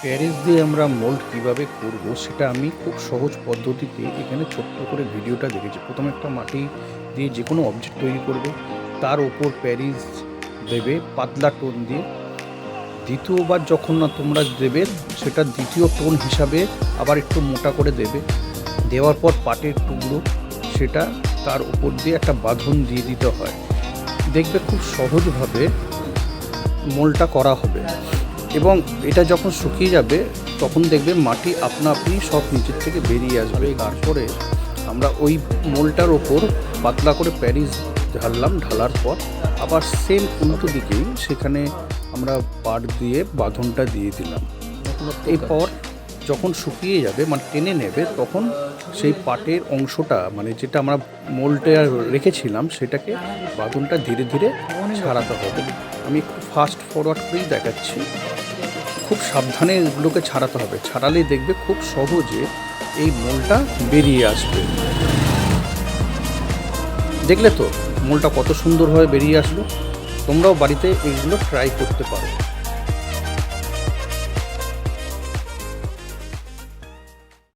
Paris দিয়ে আমরা mould কিভাবে করব সেটা আমি খুব সহজ পদ্ধতিতে এখানে ছোট্ট করে ভিডিওটা দেখেছি। প্রথমে একটা মাটি দিয়ে যে কোনো অবজেক্ট তৈরি করবে, তার ওপর প্যারিস দেবে পাতলা টোন দিয়ে। দ্বিতীয়বার যখন না তোমরা দেবে, সেটা দ্বিতীয় টোন হিসাবে আবার একটু মোটা করে দেবে। দেওয়ার পর পাটের টুকরো সেটা তার উপর দিয়ে একটা বাঁধন দিয়ে দিতে হয়। দেখবে খুব সহজভাবে মোলটা করা হবে এবং এটা যখন শুকিয়ে যাবে তখন দেখবে মাটি আপনা আপনি সব নিচের থেকে বেরিয়ে আসবে। তারপরে আমরা ওই মোলটার ওপর পাতলা করে প্যারিস ঢাললাম, ঢালার পর আবার সেম উল্টো দিকেই সেখানে আমরা পাট দিয়ে বাঁধনটা দিয়ে দিলাম। এরপর যখন শুকিয়ে যাবে মানে টেনে নেবে, তখন সেই পাটের অংশটা মানে যেটা আমরা মোলটা রেখেছিলাম সেটাকে বাঁধনটা ধীরে ধীরে ছাড়াতে হবে। আমি একটু ফাস্ট ফরওয়ার্ড করেই দেখাচ্ছি। খুব সাবধানে এগুলোকে ছাড়াতে হবে, ছাড়ালেই দেখবে খুব সহজে এই মোলটা বেরিয়ে আসবে। দেখলে তো মোলটা কত সুন্দরভাবে বেরিয়ে আসলো। তোমরাও বাড়িতে এগুলো ট্রাই করতে পারো।